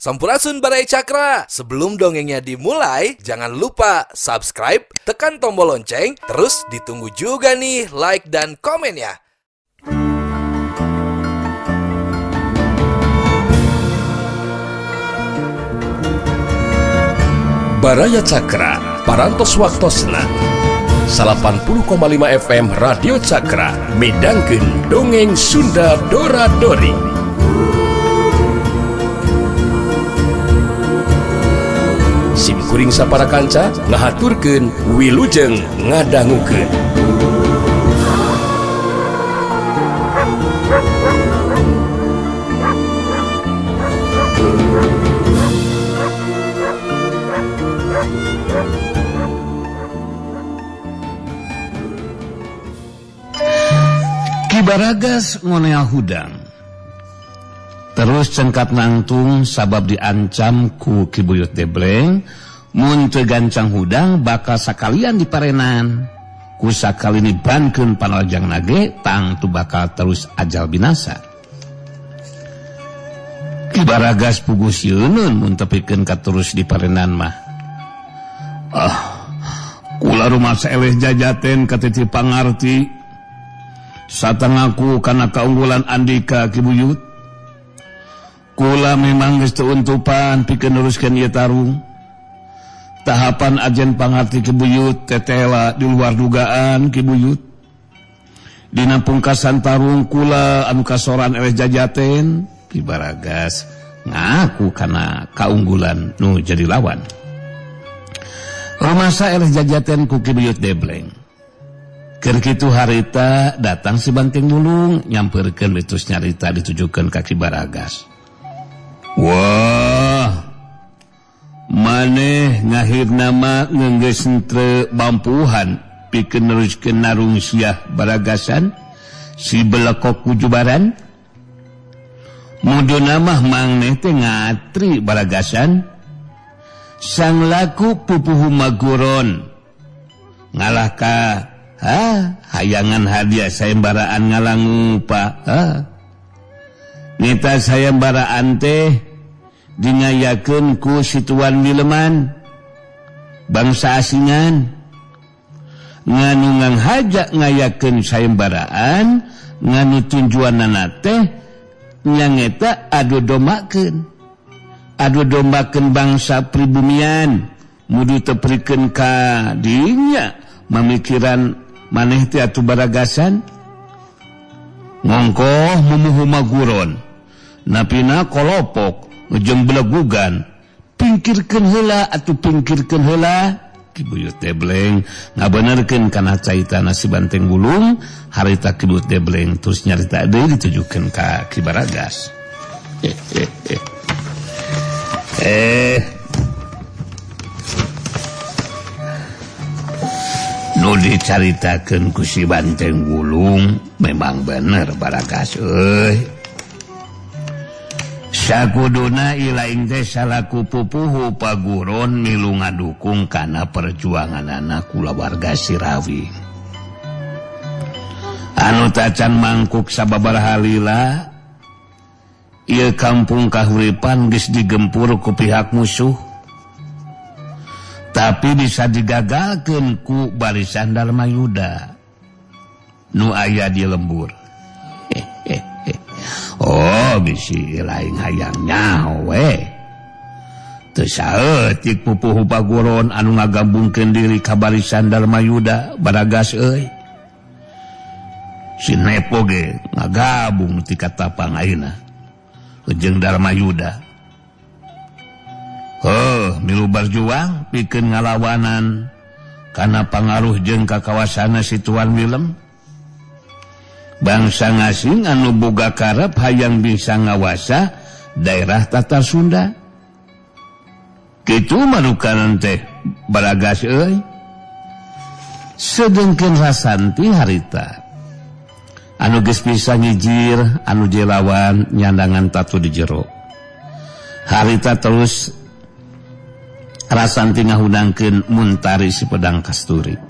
Sampurasun Barai Cakra. Sebelum dongengnya dimulai, jangan lupa subscribe, tekan tombol lonceng, terus ditunggu juga nih like dan komennya. Baraya Cakra, parantos waktosna 80,5 FM Radio Cakra, midangkeun dongeng Sunda Dora-Dori. Simkuring sapara kanca ngahaturkeun wilujeng ngadangukeun. Ki Baragas ngonea hudang. Terus cengkat nangtung sabab diancam ku Ki Buyut Debleng, mun teu gancang hudang bakal sakalian diparenan. Ku sakali nibankeun panolajang nage tang tu bakal terus ajal binasa. Ki Baragas puguh sieunun mun tepikeun katerus diparenan mah. Kula rumasa eleh jajaten katiti pangarti. Satangaku kana kaunggulan Andika Ki Buyut. Kula memang geus teu untupan pikeun neruskeun ieu tarung. Tahapan ajen pangarti Ki Buyut tetela di luar dugaan Ki Buyut. Dina pungkasan tarung kula anu kasoran eleh jajaten, Ki Baragas ngaku kana kaunggulan nu jadi lawan. Rumasa eleh jajaten ku Ki Buyut Debleng. Keur kitu harita datang si Banteng Bulung nyampeurkeun mitos nyarita ditujukeun ka Ki Baragas. Wah, maneh ngahir nama ngeunggeus teu bampuhan pikeun neruskeun narung siah Baragasan si belekok kujubaran. Muduna mah maneh teh ngatri Baragasan sang laku pupuhu maguron ngalah ka hayangan hadiah sayembaraan ngalangu Pak. Nita sayembaraan teh dingayakeun ku situan Wileman bangsa asingan nganu nganghaja ngayakeun sayembaraan nganu tunjuanna teh nyangeta adu dombakeun bangsa pribumian mudu teprikeun ka dinya mamikiran maneh teh atuh Baragasan ngongkoh mumuhu maguron napina kolopok jeung belegugan pingkirkeun heula atuh pingkirkeun heula. Ki Buyut Debleng ngabenerkeun kana caitana si Banteng Bulung. Harita Ki Buyut Debleng terus nyarita deui ditujukeun ka Ki Baragas. Nu dicaritakeun ku si Banteng Bulung memang bener Baragas euy. Sakuduna ilaing teh salaku pupuhu paguron milu ngadukung kana perjuanganana kula warga Sirawi. Anu tacan mangkuk sababaraha lila ieu kampung kahuripan geus digempur ku pihak musuh. Tapi bisa digagalkeun ku barisan Darmayuda nu aya di lembur. Oh bisi lain hayangnya we teu saeutik pupuhu paguron anu ngagabungkeun diri ka barisan Darmayuda Baragas euy. Si Nepo ge ngagabung ti katapang ayeuna jeung Darmayuda. Milu berjuang pikeun ngalawanan kana pangaruh jeung kakawasanna si Tuan Willem. Bangsa ngasing anu boga karep hayang bisa ngawasa daerah Tatar Sunda. Kitu manukanan teh Baragas euy. Sedengkeun Rasanti harita anu geus bisa ngijir anu jelawan nyandangan tatu di jero. Harita terus Rasanti ngahudangkeun Muntari si Pedang Kasturi.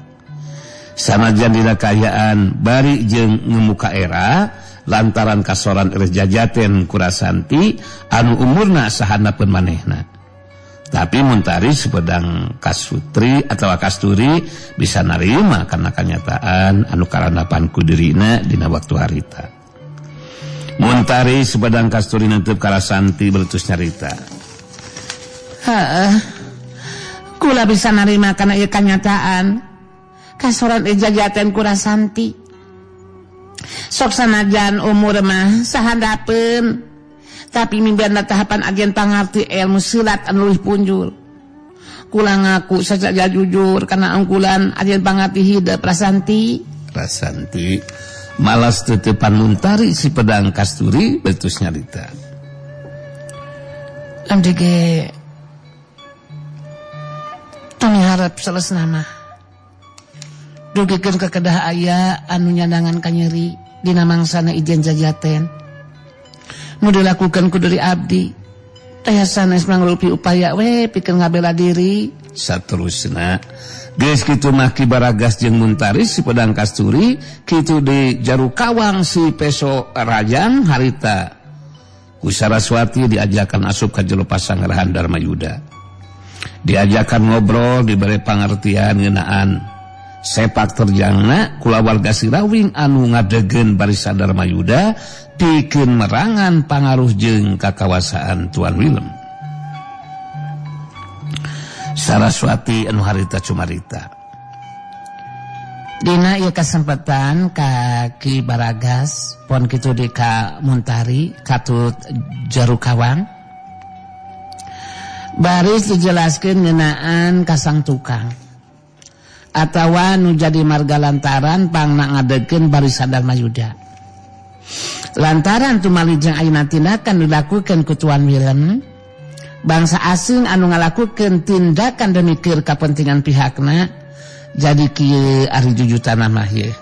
Sanajan dina kayaan bari jeung ngemuka era lantaran kasoran Eres jajaten Kurasanti anu umurna sahandapun manehna. Tapi Muntari sepedang Kasutri atau Kasturi bisa narima karena kenyataan anu karandapan ku dirina dina waktu harita. Muntari sepedang Kasturi nentep Karasanti beletus nyarita. Kula bisa narima karena ieu kenyataan kasoran jajaten Kurasanti. Sok sanajan umur mah sahandapeun, tapi mimpianna tahapan agen pangarti ilmu silat anu leuwih punjul. Kula ngaku sajaja jujur karena angkulan agen pangarti hidup Rasanti. Rasanti malas tetepan Muntari si pedang Kasturi betus nyarita. Abdi ge tong harap selesna mah dugikeun kekedah aya anu nyandangan ka nyeri dina mangsana ijen jajaten. Nu dilakukeun ku deuri abdi teh sanes mangrupi upaya we pikeun ngabela diri. Saterusna geus kitu mah Ki Baragas jeung Muntari si pedang Kasturi kitu di Jarukawang si Peso Rajang harita ku Saraswati diajakan asup ka jero pasanggrahan Darmayuda. Diajakan ngobrol diberi pangertian ngeunaan sepak terjangna kula warga Sirawing anu ngadegeun barisan Darmayuda pikeun merangan pangaruh jeung kakawasaan Tuan Willem. Saraswati anu harita cumarita. Dina ieu kasempatan ka Ki Baragas pon kitu di ka Muntari katut Jarukawang. Baris dijelaskeun ngeunaan ka sang tukang atawa nu jadi marga lantaran pangna ngadegeun barisan Darmayuda. Lantaran tumalijeng ayeuna tindakan dilakukeun ku Tuan Willem, bangsa asing anu ngalakukeun tindakan demi keur kapentingan pihakna, jadi kieu ari jujutanna mah ye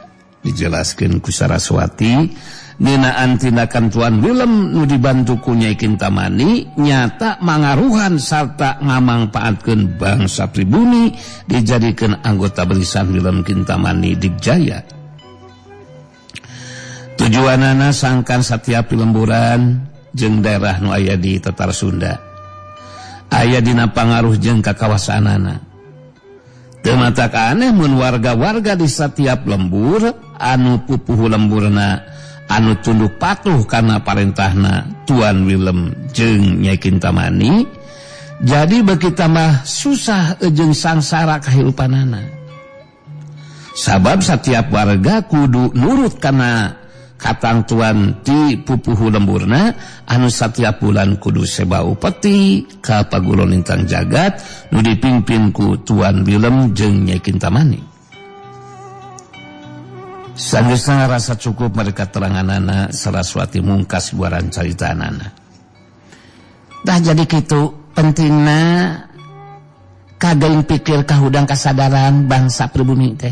dijelaskeun ku Saraswati ngeunaan tindakan Tuan Willem nu dibantu ku Nyai Kintamani nyata mangaruhan sarta ngamangpaatkeun bangsa pribumi dijadikeun anggota barisan Willem Kintamani Digjaya. Tujuanana sangkan setiap lemburan jeung daerah nu aya di Tetar Sunda aya dina pangaruh jeung kakawasaanana. Teu matak aneh mun warga-warga di setiap lembur anu pupuh lemburna anu tunduk patuh karena parentahna Tuan Willem jeung Nyai Kintamani jadi beki tambah susah jeung sangsara kahirupanana. Sabab setiap warga kudu nurut kana katang Tuan ti pupuh lemburna anu setiap bulan kudu sewa upeti ka Paguron Lintang Jagat nu dipimpin ku Tuan Willem jeung Nyai Kintamani. Sanggeusna rasa cukup mereka teranganana Saraswati mungkas buaran caritanana. Dah jadi kitu pentingna kagaing pikir kahudang kasadaran bangsa pribumi teh.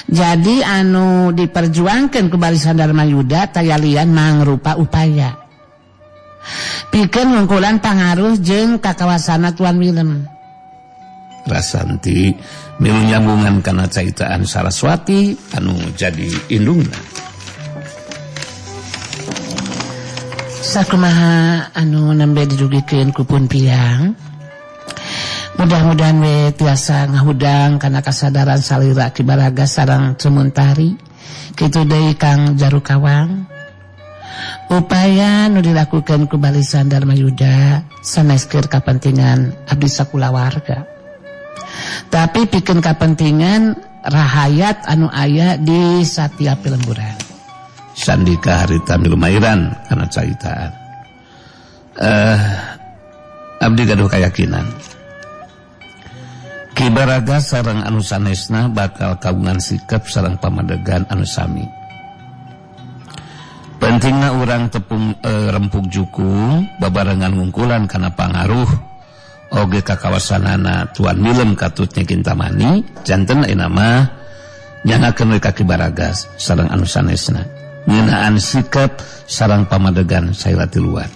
Jadi anu diperjuangkan ku barisan Darmayuda tayalian mangrupa upaya pikeun ngungkulan pangaruh jeung kakawasana Tuan Willem. Rasanti milu nyambungan kana caitaan Saraswati anu jadi indungna. Sakumaha anu nembe didugikeun ku Pun Piang, mudah-mudahan we tiasa ngahudang kana kasadaran salira Ki Baragas sareng Muntari kitu deui Kang Jarukawang. Upaya nu dilakukeun ku barisan Darmayuda sanes keur kapentingan abdi sakulawarga, tapi pikeun kapentingan rahayat anu aya di satiap lemburan. Sandika harita milu mairan kana caitaan. Abdi gaduh kayakinan Ki Baragas sareng anu sanesna bakal kagungan sikap sareng pamadegan anu sami. Pentingna urang tepung rempuk jukung babarengan ngungkulan kana pangaruh oge kakawasanana Tuan Willem katut Nyai Kintamani janten ayeuna mah nyangakeun we ka Ki Baragas sareng anu sanesna ngeunaan sikap sareng pamadegan saira ti luar.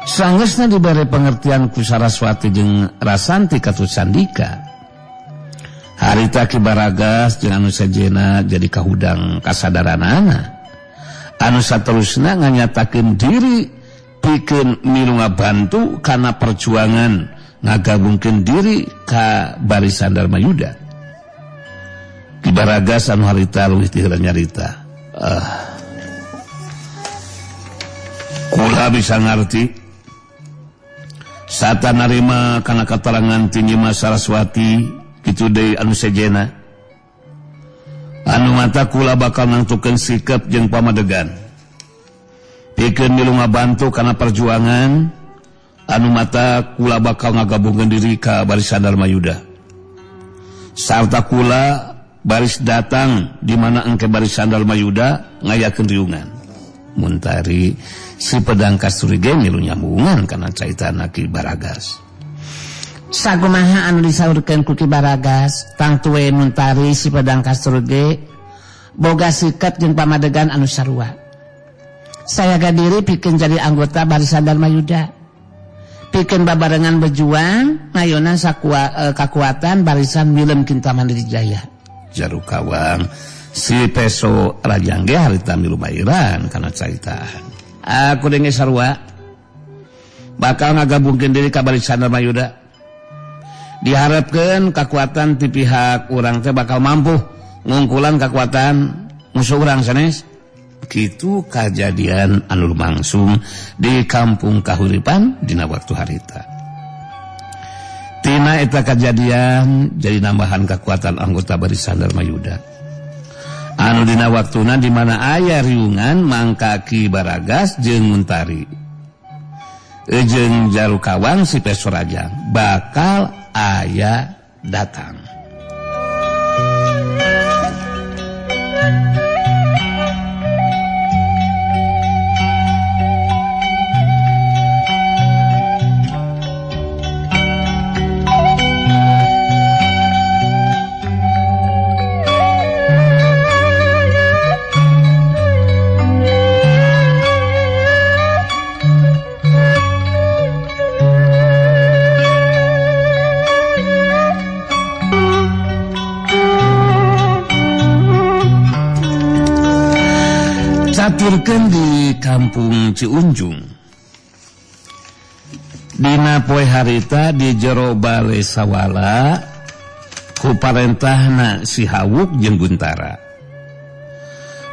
Sanggeusna dibere pengertian ku Saraswati jeung Rasanti katut sandika harita Ki Baragas jeung anu sejenna jadi kahudang kasadaranana anu saterusna nganyatakeun diri pikeun milu ngabantu kana perjuangan ngagabungkeun diri ka barisan Dharma Yuda. Ki Baragas anu harita leuwih ti heula nyarita. Kula bisa ngarti sata narima kana katerangan ti Nyi Saraswati kitu deui anu sejenna. Anu mata kula bakal nangtukeun sikap jeung pamadegan. Pikeun milu ngabantu kana perjuangan anu mata kula bakal ngagabungkeun diri ka barisan Dharma Yuda. Sarta kula baris datang di mana engke barisan Dharma Yuda ngayakeun riungan. Muntari si Pedang Kasturi ge milu nyambungan kana caitana Ki Baragas. Sakumaha anu disaurkeun ku Ki Baragas tang tuwe Muntari si Pedang Kasturi ge boga sikap jeung pamadegan anu sarua. Saya gadiri pikeun jadi anggota barisan Dharma Yuda. Pikeun babarengan berjuang ngayonan kakuatan barisan Wilem Kinta Mandiri Jaya. Jarukawang si Peso Rajang ge harita milu bairan kana caitaan. Aku denge sarua bakal ngagabungkeun diri ka barisan Dharma Yuda. Diharapkeun kekuatan ti pihak urang teh bakal mampu ngungkulan kekuatan musuh urang sanes. Kitu kajadian anu lumangsung di kampung kahuripan dina waktu harita. Tina eta kajadian jadi nambahan kekuatan anggota barisan Dharma Yuda. Anu dina waktuna di mana aya riungan mangka Ki Baragas jeung Muntari jeung Jarukawang si Peso Rajang bakal aya datang. Caturkeun di kampung Ciunjung dina poe harita di jero Balai Sawala ku parentahna si Hawuk jeung Guntara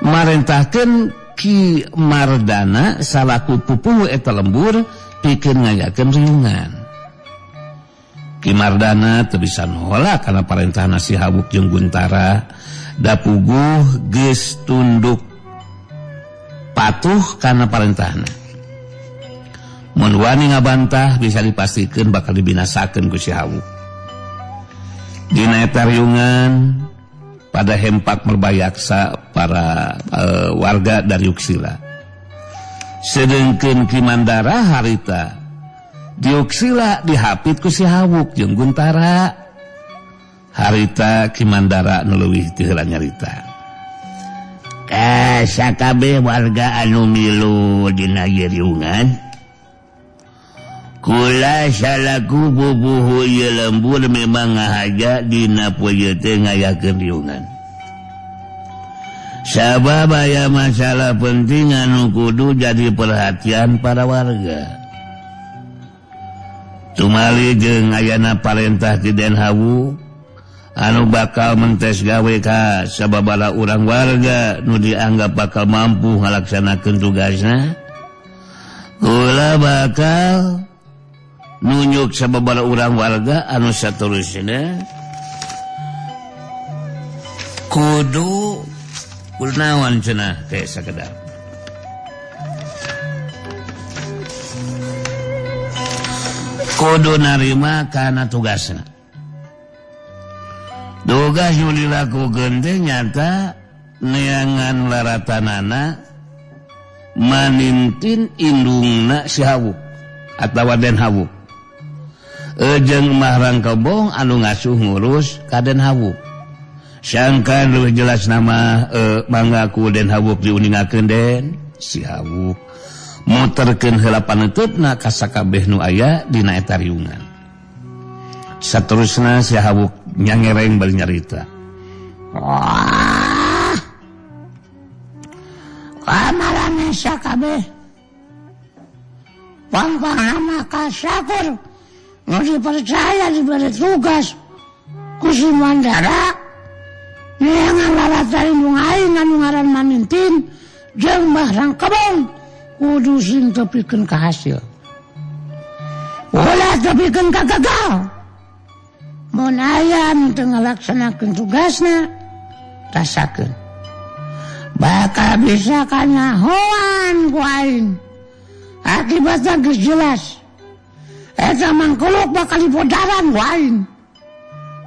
marentahkeun Ki Mardana salaku pupuh eta lembur pikeun ngayakeun riungan. Ki Mardana teu bisa nolak kana parentahna si Hawuk jeung Guntara da puguh geus tunduk patuh karena parentahna. Mun wani ngabantah bisa dipastikeun bakal dibinasakeun ku si Hawuk. Dina eta riungan pada hempak merbayaksa para warga dari Uksila. Sedengkeun Ki Mandara harita di Uksila dihapit ku si Hawuk jeung Guntara. Harita Ki Mandara nu leuwih teu heula nyarita. Sakabeh warga anu milu dina riungan kula salaku pupuh ieu lembur memang ngahaja dina poe teh ngayakeun riungan. Sabab aya masalah penting anu kudu jadi perhatian para warga. Tumali jeung ayana parentah ti Den Hawuk anu bakal mentes gawe ka sababaraha urang warga nu dianggap bakal mampu ngalaksanakeun tugasna. Kula bakal nunjuk sababaraha urang warga anu saterusna kudu kunaon cenah teh sakedar kudu narima kana tugasna. Tugas nu dilakukeun teh nyata neangan laratanana manintin indungna si Hawuk atawa Den Hawuk. Jeung mah Rangkebong anu ngasuh ngurus ka Den Hawuk. Sangkan leuwih jelas nama mangga ku Den Hawuk diuningakeun Den si Hawuk muterkeun heula paneutupna ka sakabeh nu aya dina eta riungan. Saterusna si Hawuk nyangereng bari nyarita. Wah, kamarane sakabeh pang-pangana kasakur nu dipercaya diberi tugas ku si Mandara neangan laratari nu aing anu ngaran Manintin jeung Mbah Rangkebong kudu sing tepikeun ka hasil ulah tepikeun ka gagal. Mun aya nu teu ngalaksanakeun tugasna rasakeun bakal bisa kanyahoan ku aing akibatna geus jelas eta mangkuluk bakal dipodaran ku aing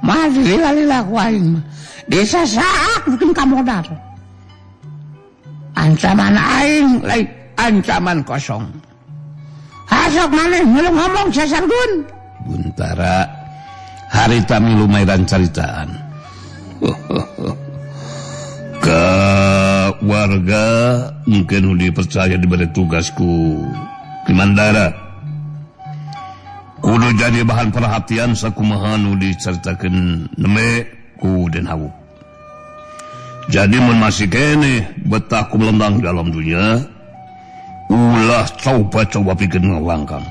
mah lila-lila ku aing disasaak bikin kamodar ancaman aing lain ancaman kosong hasok maneh ngeuleuh ngomong sasargun Buntara harita milu mairan caritaan. Ka warga mungkin dipercaya diberi tugasku Ki Mandara kudu jadi bahan perhatian sakumaha nu dicaritakeun neme ku Den Hawu. Jadi mun masih kene betah ku melembang dalam dunia ulah coba-coba pikeun ngawangkang.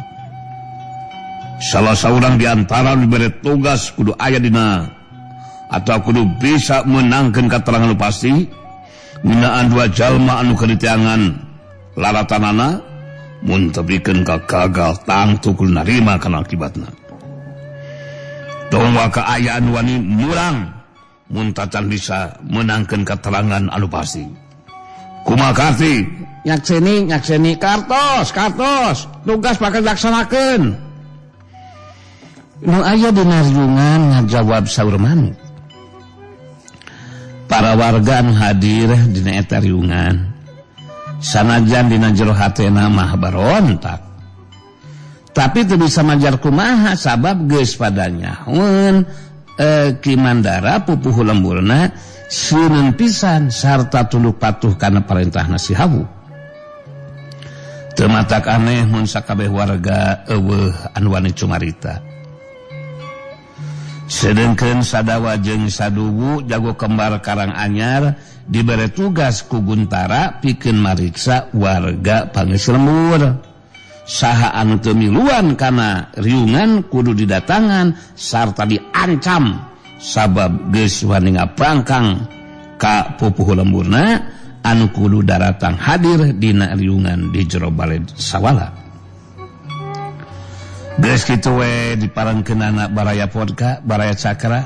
Salah seorang di antara diberi tugas kudu aya dina atau kudu bisa menangkan keterangan nu pasti nginaan dua jalma anu kaditiangan laratanana mun tepikeun ka gagal tangtu kudu narima kana akibatna. Tongwa kaayaan wani murang mun tacan bisa menangkan keterangan anu pasti. Kumaha Karti? nyakseni kartos tugas bakal dilaksanakeun. Nu aya dina riungan ngajawab saur manuk. Para warga anu hadir dina eta riungan sanajan dina jero hatena mah barontak. Tapi teu bisa majar kumaha sabab geus padanya mun Ki Mandara pupuh lemburna sieun pisan sarta tunduk patuh kana parentahna si Hawu. Teu matak aneh mun sakabeh warga eueuh anu wani cumarita. Sedengkeun Sadawa jeung Saduwu jago kembar Karanganyar dibere tugas ku Guntara pikeun mariksa warga Pangeus Lembur. Saha anu teu miluan kana riungan kudu didatangan sarta diancam sabab geus wani ngaprangkang ka pupuh lemburna anu kudu daratang hadir dina riungan di jero baled sawala. Geus kitu we diparengkeunana Baraya Podka, Baraya Cakra.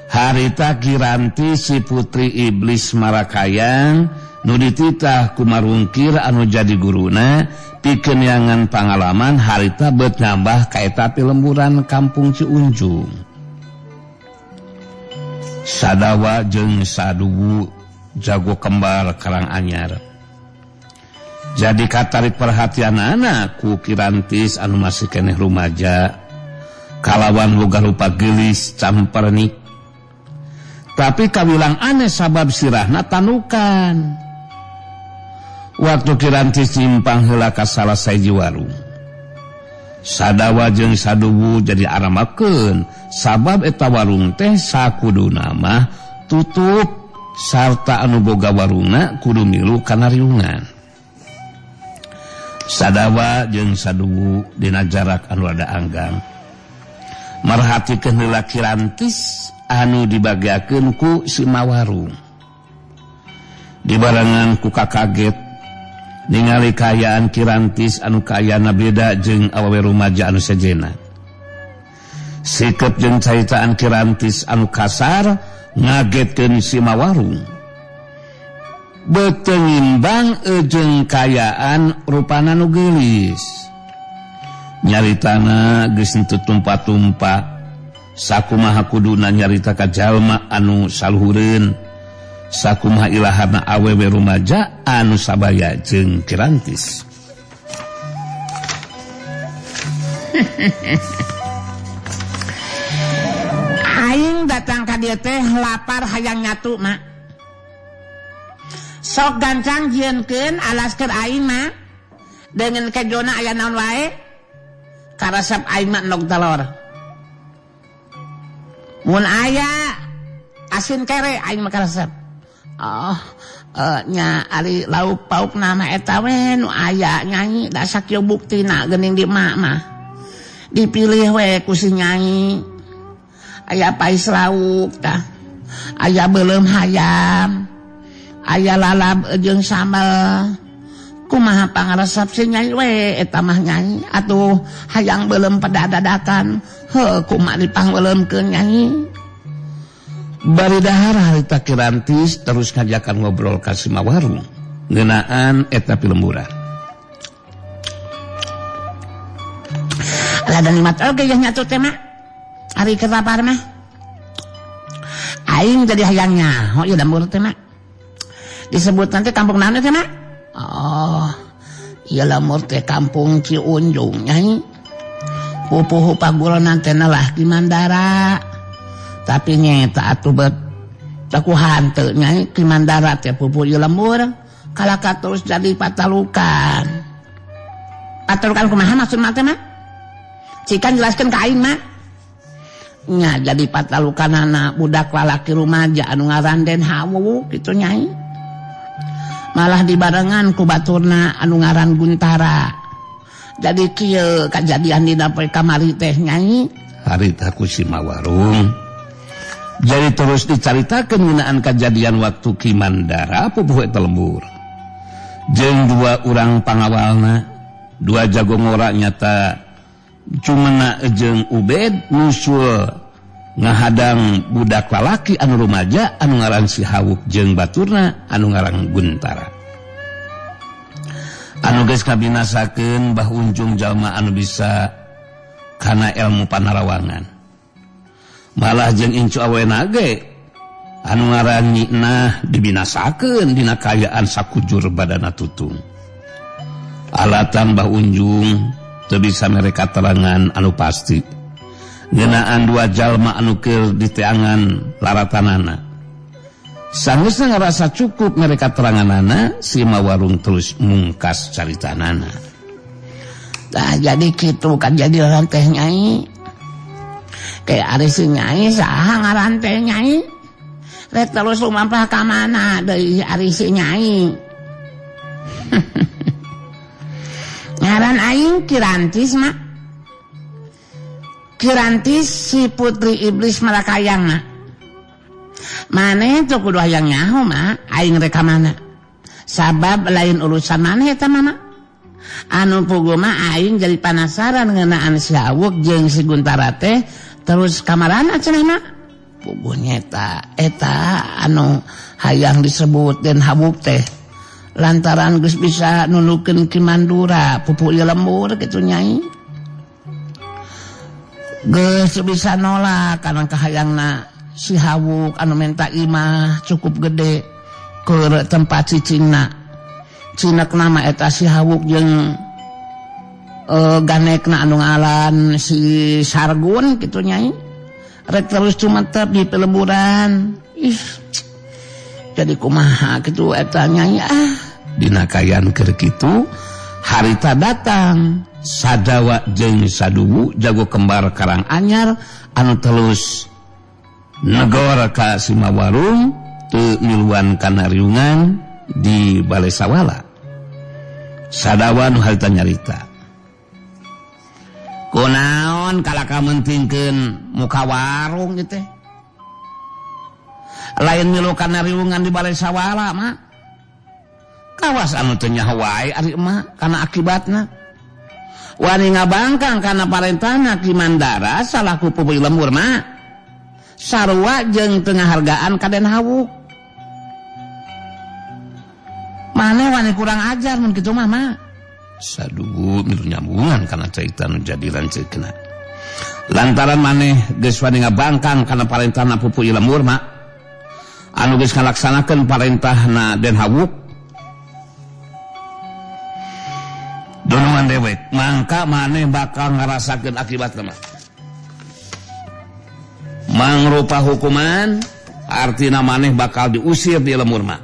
Harita Kiranti si putri iblis Marakayang nu dititah ku marungkir anu jadi guruna pikeun yangan pangalaman harita beut nambah ka eta lemburan kampung Ciunjung. Sadawa jeung Saduwu jago kembar Karanganyar. Jadi katarik perhatianana ku Kirantis anu masih keneh rumaja kalawan boga rupa geulis campernik. Tapi kawilang aneh sabab sirahna tanukan. Waktu Kirantis nyimpang heula ka salah sahiji warung. Sadawa jeung Saduwu jadi aramakeun sabab eta warung teh sakuduna mah tutup sarta anu boga warungna kudu milu kana riungan. Sadawa jeung Saduwu dina jarak anu rada anggang marhatikeun heula Kirantis anu dibagiakeun ku si mawarung. Dibarengan ku kakaget ningali kaayaan Kirantis anu kaayana beda jeung awewe rumaja anu sejena. Sikep jeung caitaan Kirantis anu kasar ngagetkeun si mawarung. Beuteung ngimbang jeung kaayaan rupana nu geulis. Nyaritana geus henteu tumpa-tumpa sakumaha kuduna nyarita ka jalma anu saluhureun sakumaha ilahana awewe rumaja anu sabaya jeung Kirantis. Aing datang ka dieu teh lapar hayang nyatu mak. Sok gancang jieunkeun alaskeun aing mah dengan kejona aya naon wae karasep aing mah endog telor. mun aya asin kere aing mah resep. Nya ari lauk pauk nama eta we nu aya Nyai da sakieu buktina geuning di mak mah. Dipilih we ku si Nyai. Aya pais lauk tah. Aya beuleum hayam. Aya lalab jeung sambal. Kumaha pangaresep si Nyai we eta mah Nyai atuh hayang beuleum pedadadakan. Heuh kumaha dipangbeuleumkeun Nyai. Bari dahar harita Kirantis terus ngajakan ngobrol ka si Mawarung ngeunaan eta pilemburan. Lada nikmat oge ya nyatu teh mah. Ari keur lapar mah. Aing jadi hayang nyaho ieu lembur teh mah. Disebut nanti kampung naon teh mah? Ieu lembur teh kampung Ciunjung Nyai. Pupuh pagulona teh lah di Mandara. Tapi nyeta atuh bet aku hanteu Nyai di Mandara teh pupuh ieu lembur kalaka terus jadi patalukan. Patalukan kumaha maksud mah teh mah? Cikan jelaskeun ka aing mah. Nya jadi patalukanana budak lalaki rumaja anu ngaran Den Hawu kitu Nyai. Malah dibarengan ku baturna anu ngaran Guntara. Jadi kieu kajadian dina poe kamari teh Nyai. Harita ku si Mawarung jadi terus dicaritakeun ngeunaan kejadian waktu Ki Mandara pupuh eta lembur. Jeung dua urang pangawalna, dua jago ngora nyata cumana jeung Ubed nusul ngahadang budak lalaki anu rumaja anu ngaran si Hawuk jeung baturna anu ngaran Guntara. Anu geus kabinasakeun Bah Unjung jalma anu bisa kana ilmu panarawangan. Malah jeung incu awena ge anu ngaran Nyina dibinasakeun dina kayaan sakujur badana tutung. Alatan Bah Unjung teu bisa mere katerangan anu pasti ngeunaan dua jalma anu keur diteangan laratanana. Sanggeusna ngarasa cukup mere kateranganana, si Mawarung terus mungkas caritanana. Tah jadi kitu kajadian teh Nyai. Kayak ari si Nyai saha ngaran teh Nyai? Rek terus lumampah ka mana deui ari si Nyai? Ngaran aing Kirantis mah. Kirantis si putri iblis Malakayang mah. Maneh teu kudu hayang nyaho mah aing rek ka mana? Sabab lain urusan maneh eta mah. Anu puguh mah aing jadi penasaran ngeunaan si Hawuk jeung si Guntara teh terus kamarana cenah mah. Puguh nyeta eta anu hayang disebut Den Hawuk teh lantaran geus bisa nulukeun Ki Mandura pupuh ieu lembur kitu Nyai. Geus bisa nolak kana kahayangna si Hawuk anu menta imah cukup gede keur tempat cicingna. Cinek nama eta si Hawuk jeung ganekna anu ngaran si Sargun kitu Nyai. Rek terus cumetep di peleburan. Jadi kumaha kitu eta Nyai Dina kayan keur kitu harita datang Sadawa jeung Saduwu jago kembar Karang Anyar anu telus negor ka si Mawarung teu miluan kana riungan di Balai Sawala. Sadawa nu harita nyarita. Kunaon kalaka mentingkeun muka warung gitu. Lain milu kana riungan di Balai Sawala mah. Kawas anu teu nyaho wae ari mah kana akibatna. Wani ngabangkang kana parentahna Ki Mandara salaku pupuh lembur mah. Sarua jeung teu ngahargaan ka Den Hawuk. Maneh wani kurang ajar mun kitu mah mah. Saduwu milu nyambungan kana carita nu jadi lanceukna. Lantaran maneh geus wani ngabangkang kana parentahna pupuh lembur mah. Anu geus ngalaksanakeun parentahna Den Hawuk. Donongan dewek, mangka maneh bakal ngarasakeun akibatna mah. Mangrupa hukuman artina maneh bakal diusir di lembur mah.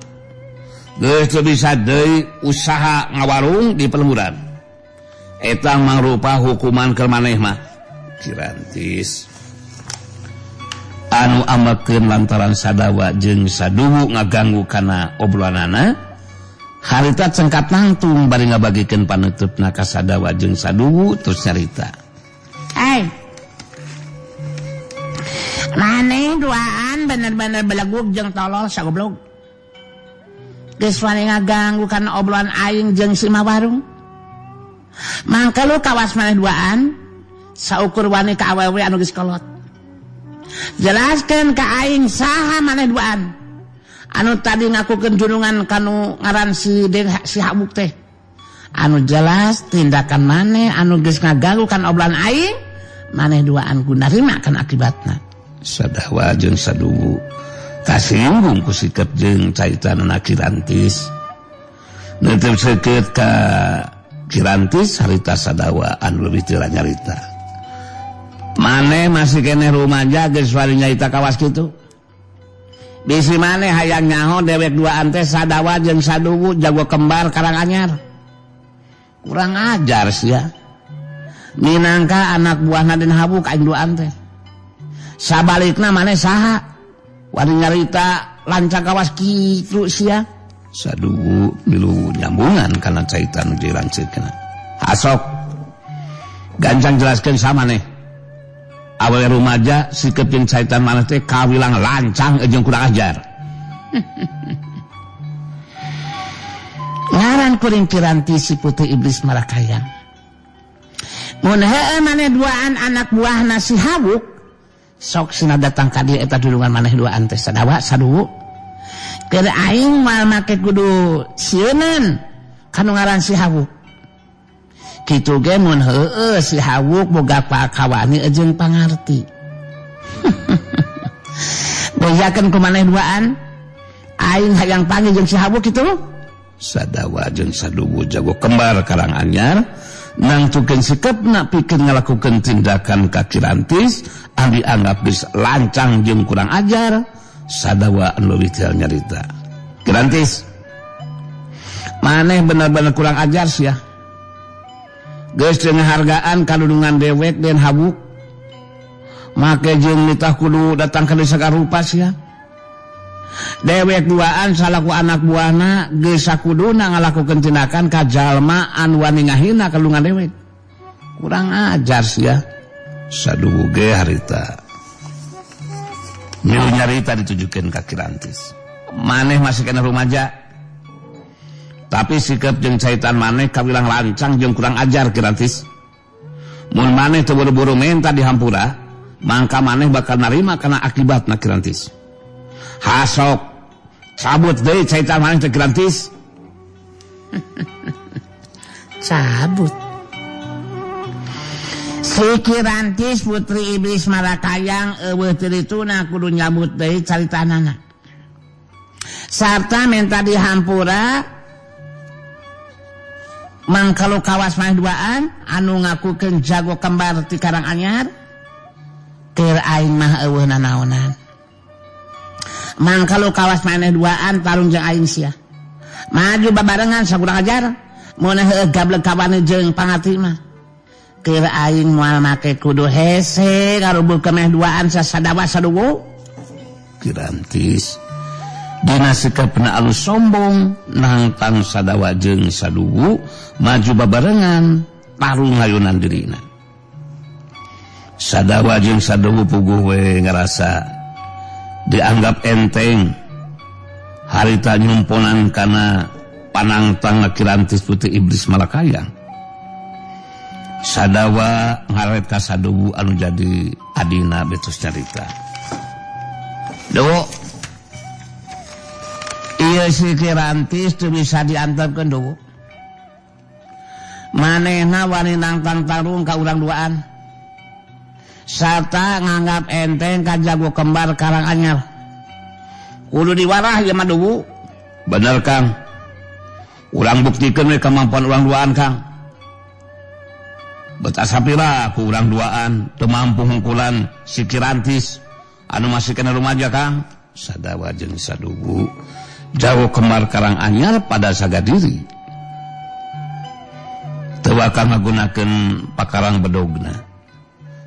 Geus teu bisa deui usaha ngawarung di pelemburan. Eta mangrupa hukuman keur maneh mah. Kirantis anu amakeun lantaran sadawa jeung saduwu ngaganggu kana obrolanana harita cengkat nangtung bari ngabagikeun panutupna ka sadawa jeung saduwu terus nyarita. Maneh duaan bener-bener belegug jeung tolol sagoblog. Geus wani ngaganggu kana obrolan aing jeung si Mawarung. Mangka lu kawas maneh duaan saukur wani ka awewe anu geus kolot. Jelaskeun ka aing saha maneh duaan anu tadi ngakukeun junungan kanu ngaran si Habuk teh. Anu jelas tindakan maneh anu geus ngaganggu kana obrolan aing maneh duaan ku narima kan akibatna. Sadawa jeung saduwu kasinggung ku sikap jeung caitanana Kirantis. Neuteung seukeut ka Kirantis harita sadawa anu leuwih teu nyarita. Maneh masih keneh rumaja geus wari nyarita kawas kitu. Bisi maneh hayang nyaho dewek duaan teh sadawa jeung saduwu jago kembar Karanganyar. Kurang ajar sia. Minangka anak buahna Den Habuk aing duaan teh. Sabalikna maneh saha wari nyarita lancang kawas kitu sia. Saduwu milu nyambungan kana caitan diranceukna. Hasok gancang jelaskeun sa maneh. Awewe rumaja sikep jeung caitan maneh teh kawilang lancang jeung kurang ajar. Ngaran kuring Kirantis si Putri Iblis Marakayang. Mun heueuh maneh duaan anak buahna si Habuk sok sina datang ka dieu eta dulungan maneh duaan teh sadawa saduwu. Keur aing moal make kudu sieuneun kanu ngaran si Habuk. Kitu ge mun heueuh si Habuk boga pakawani jeung pangarti. Boyakeun ku maneh duaan aing hayang panggil jeung si Habuk kitu. Sadawa jeung saduwu jago kembar Karanganyar nangtukeun sikepna pikeun ngalakukeun tindakan ka Kirantis anu dianggap geus lancang jeung kurang ajar. Sadawa anu leuwih teu nyarita. Kirantis, maneh bener-bener kurang ajar sia. Geus teu ngahargaan kadudungan dewek Den Habuk. Make jeung nitah kudu datang ka desa karupa sia. Dewek duaan salaku anak buahna geus sakuduna ngalakukeun tindakan ka jalma anu wani ngahina kalungan dewek. Kurang ajar sia. Saduwu ge harita milu nyarita ditujukeun ka Kirantis. Maneh masih kena rumaja. Tapi sikap jeung caitan maneh kawilang lancang jeung kurang ajar Kirantis. Mun maneh teu buru-buru menta di hampura, mangka maneh bakal narima kana akibatna Kirantis. Hasok cabut deui caitan maneh teh Kirantis. Cabut. Si Kirantis Putri Iblis Marakayang eueuh teu dituna kudu nyabut deui caritanana. Sarta menta dihampura mangkalu kawas maneh duaan anu ngakukeun jago kembar ti Karanganyar keur aing mah eueuh nanaonan. Mangkalu kawas maneh duaan tarung jeung aing sia. Maju babarengan sakurang ajar mun heueuh gableg kawane jeung pangarti mah. Keur aing moal make kudu hese ngarubuh keneh duaan sasadawa saduwu. Kirantis dina sikapna alus sombong nangtang sadawa jeung saduwu maju babarengan tarung hayunan dirina. Sadawa jeung saduwu puguh we ngarasa dianggap enteng harita nyumponan kana panangtang Kirantis Putri Iblis Marakayang. Sadawa ngaret ka saduwu anu jadi adina betus carita. Dowo ieu si Kirantis teu bisa diantepkeun dowo. Manehna wani nangtang tarung ka urang duaan. Sarta nganggap enteng ka jago kembar Karanganyar. Kudu diwarah ieu mah dowo. Bener Kang. Urang buktikeun we kemampuan urang duaan Kang. Beta sapira ku urang duaan teu mampu hungkulan si Kirantis anu masih kena rumaja Kang. Sadawa jeung saduwu jago kembar Karanganyar pada sagadiri teu bakal ngagunakeun pakarang bedogna.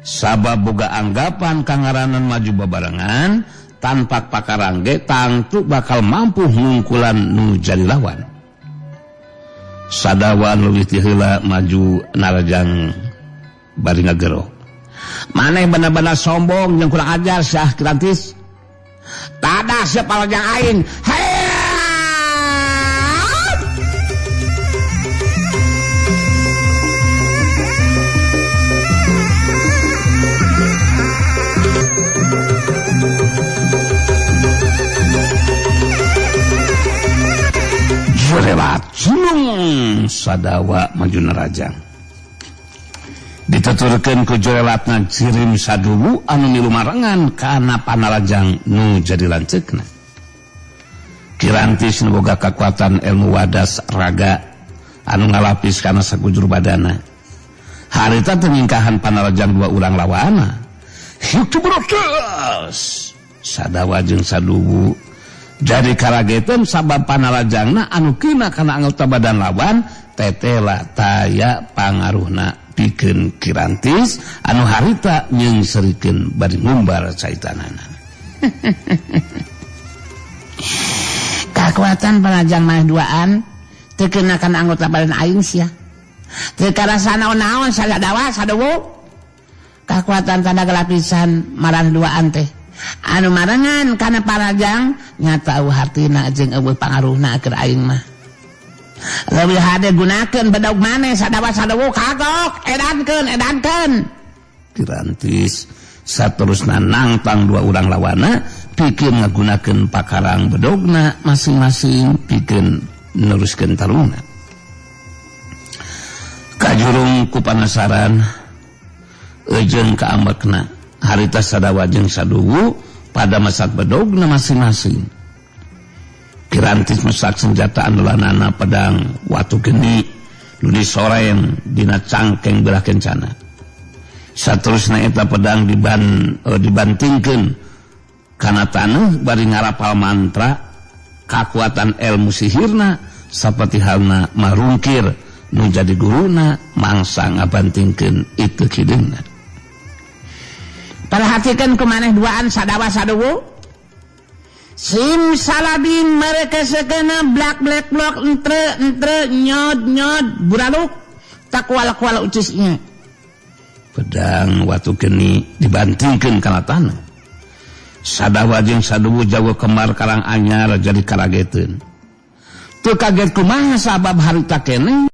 sabab boga anggapan kangaranan maju babarengan tanpa pakarangge tangtu bakal mampu ngungkulan nu jadi lawan. Sadawa leuwih ti heula maju narajang bari ngagero. Maneh bener-bener sombong jeung kurang ajar Syah Kirantis. Tada siapa lajang aing. Jerelat sulung Sadawa maju narajang. Dituturkeun ku jerelatna cirim saduwu anu milu marengan kana panarajang nu jadi lanceukna. Kirantis nu boga kakuatan ilmu wadas raga anu ngalapis kana sakujur badana. Harita teu nyingkahan panarajang dua urang lawana. Hitu brotos. Sadawa jeung saduwu jadi karagetan sabab panarajangna anu kina kana anggota badan lawan tetela taya pangaruhna pikeun Kirantis anu harita nyeungserikeun bari ngumbar caitanana. Kakuatan panarajang mah duaan teu kena kana anggota badan aing sia. Teu karasa naon-naon Sadawa sadewu. Kakuatan tanda gelapisan marang duaan teh anu marangan kana panarajang nyata eueuh hartina jeung eueuh pangaruhna keur aing mah. Leuwih hade gunakeun bedaug maneh Sadawa sadewu kagok edankeun. Kirantis saterusna nangtang dua urang lawana pikeun ngagunakeun pakarang bedogna masing-masing pikeun neruskeun tarungna. Kajurung ku panasaran jeung kaambekna harita Sadawa jeung saduwu pada masak bedogna masing-masing. Kirantis masak senjata andalanana pedang watu geni nu disoren dina cangkeng belah kencana. Saterusna eta pedang dibantingkeun kana taneuh bari ngarapal mantra kakuatan ilmu sihirna saperti halna marungkir nu jadi guruna mangsa ngabantingkeun itu kideungna. Perhatikan kumaneh duaan Sadawa sadewu. Sim salabin mereka sekena blak entre nyod buraluk tak kuala ucusnya. Pedang watu geni dibantingkeun kana taneuh. Sadawa jeung sadewu jawa kembar karang anyar jadi karageteun. Teu kaget kumaha sabab harita keneh